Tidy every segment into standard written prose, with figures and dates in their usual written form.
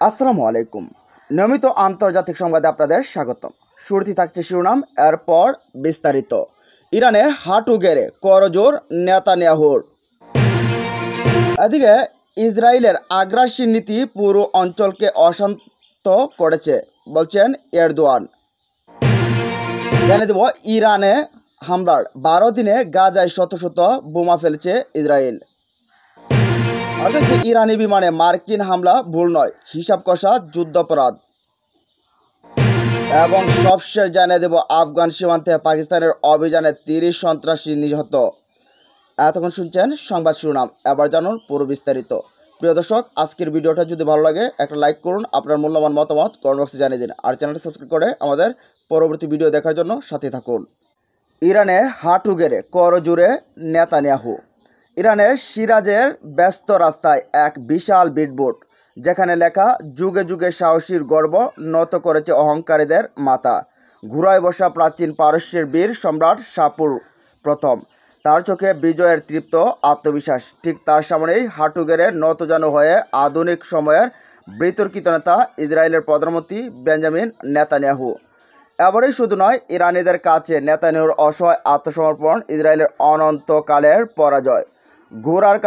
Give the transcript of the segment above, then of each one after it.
আসসালামু আলাইকুম। নিয়মিত আন্তর্জাতিক সংবাদে আপনাদের স্বাগতম। শুরুতেই থাকছে শিরোনাম, এরপর বিস্তারিত। ইরানে হাঁটু গেড়ে করজোড় নেতানিয়াহুর। এদিকে ইসরায়েলের আগ্রাসী নীতি পুরো অঞ্চলকে অশান্ত করেছে বলছেন এরদোয়ান। জানিয়ে দেব, ইরানে হামলার 12 দিনে গাজায় শত শত বোমা ফেলেছে ইসরায়েল। অর্থাৎ যে ইরানি বিমানে মার্কিন হামলা ভুল নয়, হিসাব কষা যুদ্ধাপরাধ। এবং সবশেষ জানিয়ে দেব, আফগান সীমান্তে পাকিস্তানের অভিযানে 30 সন্ত্রাসী নিহত। এতক্ষণ শুনছেন সংবাদ শিরোনাম, এবার জানুন পুরো বিস্তারিত। প্রিয় দর্শক, আজকের ভিডিওটা যদি ভালো লাগে একটা লাইক করুন, আপনার মূল্যবান মতামত কমেন্ট বক্সে জানিয়ে দিন, আর চ্যানেলটা সাবস্ক্রাইব করে আমাদের পরবর্তী ভিডিও দেখার জন্য সাথে থাকুন। ইরানে হাঁটু গেড়ে করজোড়ে নেতানিয়াহু। ইরানের সিরাজের ব্যস্ত রাস্তায় এক বিশাল বিটবোর্ড, যেখানে লেখা যুগে যুগে সাহসীর গর্ব নত করেছে অহংকারীদের মাথা। ঘোড়ায় বসা প্রাচীন পারস্যের বীর সম্রাট শাপুর প্রথম, তার চোখে বিজয়ের তৃপ্ত আত্মবিশ্বাস। ঠিক তার সামনেই হাঁটু গেড়ে নতজানু হয়ে আধুনিক সময়ের বিতর্কিত নেতা ইসরায়েলের প্রধানমন্ত্রী বেঞ্জামিন নেতানিয়াহু। এবারই শুধু নয়, ইরানিদের কাছে নেতানিয়াহুর অসহায় আত্মসমর্পণ ইসরায়েলের অনন্তকালের পরাজয়। ঘোড়ার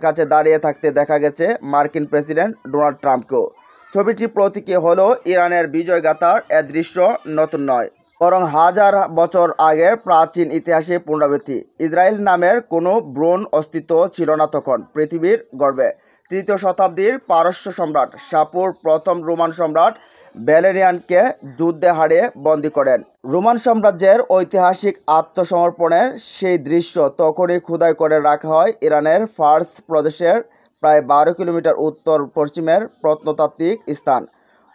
কাছে দাঁড়িয়ে থাকতে দেখা গেছে মার্কিন প্রেসিডেন্ট ডোনাল্ড ট্রাম্পকেও। ছবিটি প্রতীকী হলেও ইরানের বিজয়গাথার এ দৃশ্য নতুন নয়, বরং হাজার বছর আগের প্রাচীন ইতিহাসে পুনরাবৃত্তি। ইসরায়েল নামের কোনো ব্রণ অস্তিত্ব ছিল না তখন পৃথিবীর গর্বে। 3য় শতাব্দীর পারস্য সম্রাট শাপুর প্রথম রোমান সম্রাট ভ্যালেরিয়ানকে যুদ্ধে হারিয়ে বন্দী করেন। রোমান সাম্রাজ্যের ঐতিহাসিক আত্মসমর্পণের সেই দৃশ্য তখনই খোদাই করে রাখা হয় ইরানের ফার্স প্রদেশের প্রায় 12 কিলোমিটার উত্তর পশ্চিমের প্রত্নতাত্ত্বিক স্থান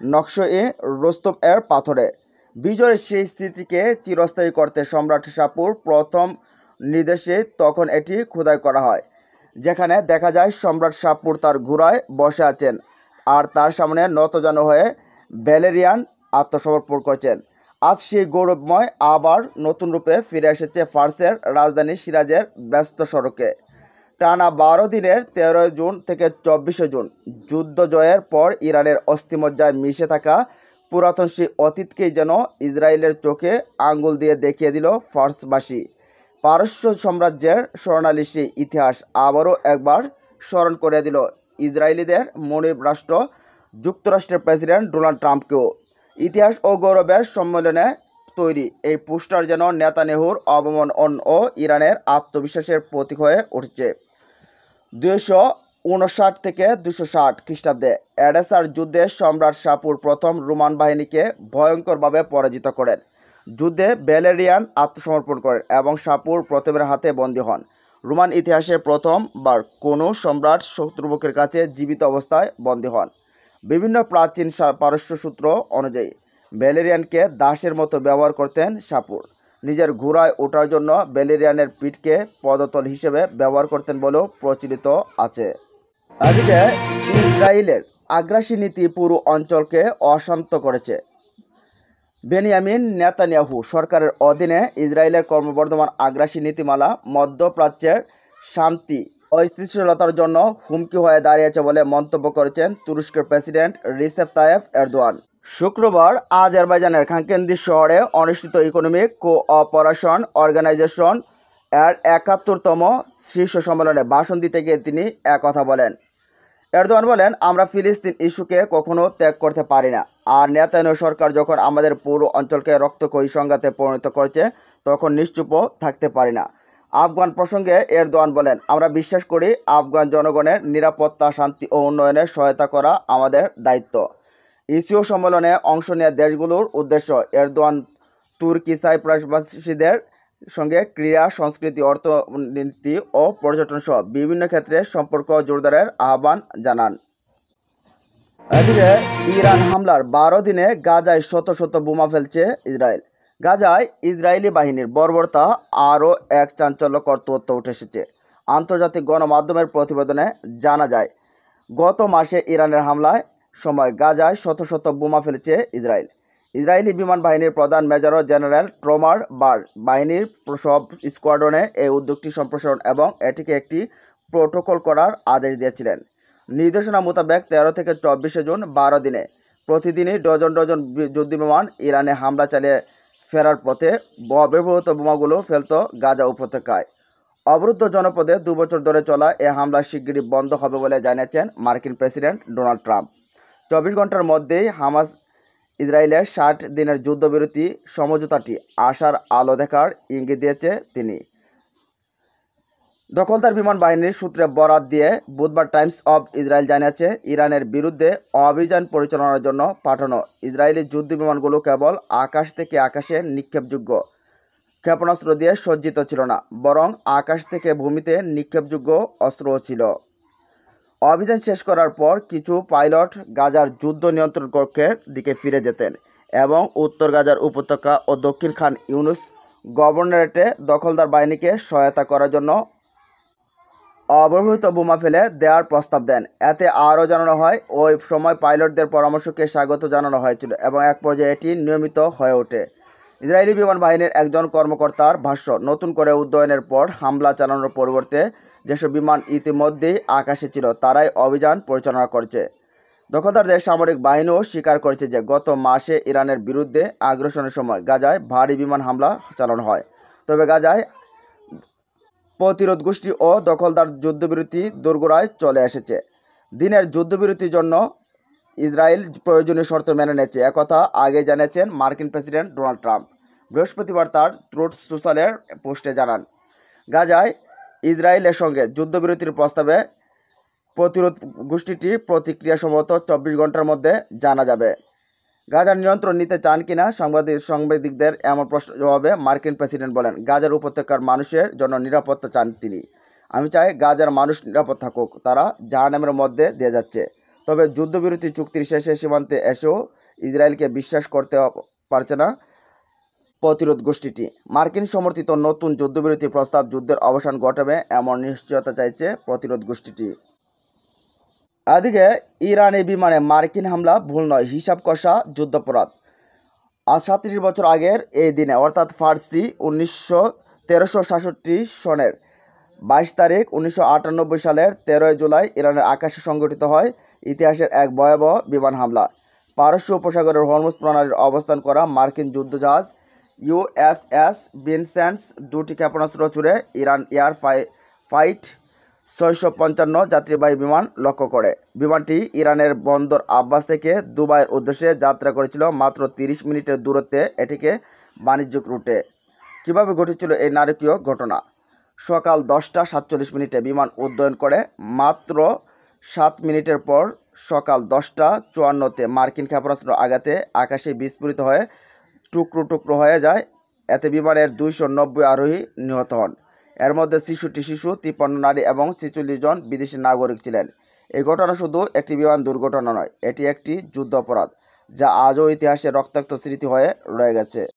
নকশ-ই রোস্তম এর পাথরে। বিজয়ের সেই স্মৃতিকে চিরস্থায়ী করতে সম্রাট শাপুর প্রথম নির্দেশে তখন এটি খোদাই করা হয়, যেখানে দেখা যায় সম্রাট শাপুর তার ঘোড়ায় বসে আছেন, আর তার সামনে নতজানু হয়ে ভ্যালেরিয়ান আত্মসমর্পণ করেছেন। আজ সেই গৌরবময় আবার নতুন রূপে ফিরে এসেছে ফার্সের রাজধানী সিরাজের ব্যস্ত সড়কে। টানা 12 দিনের 13 জুন থেকে 24 জুন যুদ্ধ জয়ের পর ইরানের অস্থিমজ্জায় মিশে থাকা পুরাতন সেই অতীতকেই যেন ইসরায়েলের চোখে আঙ্গুল দিয়ে দেখিয়ে দিল ফার্সবাসী। পারস্য সাম্রাজ্যের স্বর্ণালী সেই ইতিহাস আবারও একবার স্মরণ করে দিল ইসরায়েলিদের মনিব রাষ্ট্র যুক্তরাষ্ট্রের প্রেসিডেন্ট ডোনাল্ড ট্রাম্পকেও। ইতিহাস ও গৌরবের সম্মেলনে তৈরি এই পোস্টার যেন নেতানিয়াহুর অবমানন ও ইরানের আত্মবিশ্বাসের প্রতীক হয়ে উঠছে। 259 থেকে 260 খ্রিস্টাব্দে এডেসার যুদ্ধে সম্রাট শাপুর প্রথম রোমান বাহিনীকে ভয়ঙ্করভাবে পরাজিত করেন। যুদ্ধে ভ্যালেরিয়ান আত্মসমর্পণ করেন এবং শাপুর প্রথমের হাতে বন্দী হন। রোমান ইতিহাসে প্রথমবার কোনো সম্রাট শত্রুপক্ষের কাছে জীবিত অবস্থায় বন্দী হন। বিভিন্ন প্রাচীন পারস্য সূত্র অনুযায়ী ভ্যালেরিয়ানকে দাসের মতো ব্যবহার করতেন শাপুর। নিজের ঘোড়ায় ওঠার জন্য ভ্যালেরিয়ানের পিঠকে পদতল হিসেবে ব্যবহার করতেন বলেও প্রচলিত আছে। এদিকে ইসরায়েলের আগ্রাসী নীতি পুরো অঞ্চলকে অশান্ত করেছে। বেনিয়ামিন নেতানিয়াহু সরকারের অধীনে ইসরায়েলের ক্রমবর্ধমান আগ্রাসী নীতিমালা মধ্যপ্রাচ্যের শান্তি ও স্থিতিশীলতার জন্য হুমকি হয়ে দাঁড়িয়েছে বলে মন্তব্য করেছেন তুরস্কের প্রেসিডেন্ট রিসেপ তাইয়েপ এরদোয়ান। শুক্রবার আজারবাইজানের খানকেন্দি শহরে অনুষ্ঠিত ইকোনমিক কোঅপারেশন অর্গানাইজেশন এর 71তম শীর্ষ সম্মেলনে ভাষণ দিতে গিয়ে তিনি একথা বলেন। এরদোয়ান বলেন, আমরা ফিলিস্তিন ইস্যুকে কখনো ত্যাগ করতে পারি না, আর নেতানিয়াহু সরকার যখন আমাদের পুরো অঞ্চলকে রক্তক্ষয়ী সংঘাতে পরিণত করেছে তখন নিশ্চুপও থাকতে পারি না। আফগান প্রসঙ্গে এরদোয়ান বলেন, আমরা বিশ্বাস করি আফগান জনগণের নিরাপত্তা, শান্তি ও উন্নয়নে সহায়তা করা আমাদের দায়িত্ব। ইসিও সম্মেলনে অংশ নেওয়া দেশগুলোর উদ্দেশ্য এরদোয়ান তুর্কি সাইপ্রাসবাসীদের সঙ্গে ক্রীড়া, সংস্কৃতি, অর্থনীতি ও পর্যটন সহ বিভিন্ন ক্ষেত্রে সম্পর্ক জোরদারের আহ্বান জানান। এদিকে ইরান হামলার 12 দিনে গাজায় শত শত বোমা ফেলছে ইসরায়েল। গাজায় ইসরায়েলি বাহিনীর বর্বরতা আরও এক চাঞ্চল্যকর তথ্য উঠে এসেছে। আন্তর্জাতিক গণমাধ্যমের প্রতিবেদনে জানা যায়, গত মাসে ইরানের হামলায় সময় গাজায় শত শত বোমা ফেলেছে ইসরায়েল। ইসরায়েলি বিমান বাহিনীর প্রধান মেজর জেনারেল ট্রমার বার বাহিনীর সব স্কোয়াড্রনে এই উদ্যোগটি সম্প্রসারণ এবং এটিকে একটি প্রোটোকল করার আদেশ দিয়েছিলেন। নির্দেশনা মোতাবেক 13 থেকে 24 জুন 12 দিনে প্রতিদিনই ডজন ডজন যুদ্ধবিমান ইরানে হামলা চালিয়ে ফেরার পথে ব্যবহৃত বোমাগুলো ফেলত গাজা উপত্যকায়। অবরুদ্ধ জনপদে 2 বছর ধরে চলা এ হামলা শিগগিরই বন্ধ হবে বলে জানিয়েছেন মার্কিন প্রেসিডেন্ট ডোনাল্ড ট্রাম্প। 24 ঘন্টার মধ্যেই হামাস ইসরায়েলের 60 দিনের যুদ্ধবিরতি সমঝোতাটি আশার আলো দেখার ইঙ্গিত দিয়েছে তিনি। দখলদার বিমান বাহিনীর সূত্রে বরাত দিয়ে বুধবার টাইমস অব ইসরায়েল জানিয়েছে, ইরানের বিরুদ্ধে অভিযান পরিচালনার জন্য পাঠানো ইসরায়েলি যুদ্ধবিমানগুলো কেবল আকাশ থেকে আকাশে নিক্ষেপযোগ্য ক্ষেপণাস্ত্র দিয়ে সজ্জিত ছিল না, বরং আকাশ থেকে ভূমিতে নিক্ষেপযোগ্য অস্ত্রও ছিল। অভিযান শেষ করার পর কিছু পাইলট গাজার যুদ্ধ নিয়ন্ত্রণ কক্ষের দিকে ফিরে যেতেন এবং উত্তর গাজার উপত্যকা ও দক্ষিণ খান ইউনুস গভর্নরেটে দখলদার বাহিনীকে সহায়তা করার জন্য অব্যবহৃত বোমা ফেলে দেওয়ার প্রস্তাব দেন। এতে আরও জানানো হয়, ওই সময় পাইলটদের পরামর্শকে স্বাগত জানানো হয়েছিল এবং এক পর্যায়ে এটি নিয়মিত হয়ে ওঠে। ইসরায়েলি বিমান বাহিনীর একজন কর্মকর্তার ভাষ্য, নতুন করে উড্ডয়নের পর হামলা চালানোর পরিবর্তে যেসব বিমান ইতিমধ্যেই আকাশে ছিল তারাই অভিযান পরিচালনা করছে। দখলদারদের সামরিক বাহিনীও স্বীকার করেছে যে গত মাসে ইরানের বিরুদ্ধে আগ্রাসনের সময় গাজায় ভারী বিমান হামলা চালানো হয়। তবে গাজায় প্রতিরোধ গোষ্ঠী ও দখলদার যুদ্ধবিরতি দোরগোড়ায় চলে এসেছে। দিনের যুদ্ধবিরতির জন্য ইসরায়েল প্রয়োজনীয় শর্ত মেনে নিয়েছে, একথা আগে জানিয়েছেন মার্কিন প্রেসিডেন্ট ডোনাল্ড ট্রাম্প। বৃহস্পতিবার তার ট্রুথ সোশ্যালের পোস্টে জানান, গাজায় ইসরায়েলের সঙ্গে যুদ্ধবিরতির প্রস্তাবে প্রতিরোধ গোষ্ঠীটি প্রতিক্রিয়া সম্ভবত 24 ঘন্টার মধ্যে জানা যাবে। গাজার নিয়ন্ত্রণ নিতে চান কিনা সাংবাদিকদের এমন প্রশ্নের জবাবে মার্কিন প্রেসিডেন্ট বলেন, গাজার উপত্যকার মানুষের জন্য নিরাপত্তা চান তিনি। আমি চাই গাজার মানুষ নিরাপদ থাকুক, তারা জাহান্নামের মধ্যে দিয়ে যাচ্ছে। তবে যুদ্ধবিরতি চুক্তির শেষে সীমান্তে এসেও ইসরায়েলকে বিশ্বাস করতে পারছে না প্রতিরোধ গোষ্ঠীটি। মার্কিন সমর্থিত নতুন যুদ্ধবিরতির প্রস্তাব যুদ্ধের অবসান ঘটাবে এমন নিশ্চয়তা চাইছে প্রতিরোধ গোষ্ঠীটি। এদিকে ইরানি বিমানে মার্কিন হামলা ভুল নয়, হিসাব কষা যুদ্ধাপরাধ। আজ 37 বছর আগের এই দিনে অর্থাৎ ফার্সি 1367 সনের 22 তারিখ 1998 সালের 13 জুলাই ইরানের আকাশে সংঘটিত হয় ইতিহাসের এক ভয়াবহ বিমান হামলা। পারস্য উপসাগরের হরমুজ প্রণালীর অবস্থান করা মার্কিন যুদ্ধজাহাজ ইউএসএস ভিনসেন্ট দুটি ক্ষেপণাস্ত্র ছুড়ে ইরান এয়ার ফাইট 655 যাত্রীবাহী বিমান লক্ষ্য করে। বিমানটি ইরানের বন্দর আব্বাস থেকে দুবাইয়ের উদ্দেশ্যে যাত্রা করেছিল মাত্র 30 মিনিটের দূরত্বে এটিকে বাণিজ্যিক রুটে। কীভাবে ঘটেছিল এই নারকীয় ঘটনা? সকাল 10টা 47 মিনিটে বিমান উড্ডয়ন করে মাত্র 7 মিনিটের পর সকাল 10টা 54-তে মার্কিন ক্ষেপণাস্ত্র আঘাতে আকাশে বিস্ফোরিত হয়ে টুকরো টুকরো হয়ে যায়। এতে বিমানের 290 আরোহী নিহত হন। এর মধ্যে 66 শিশু, 53 নারী এবং 46 জন বিদেশি নাগরিক ছিলেন। এই ঘটনা শুধু একটি বিমান দুর্ঘটনা নয়, এটি একটি যুদ্ধাপরাধ যা আজও ইতিহাসে রক্তাক্ত স্মৃতি হয়ে রয়ে গেছে।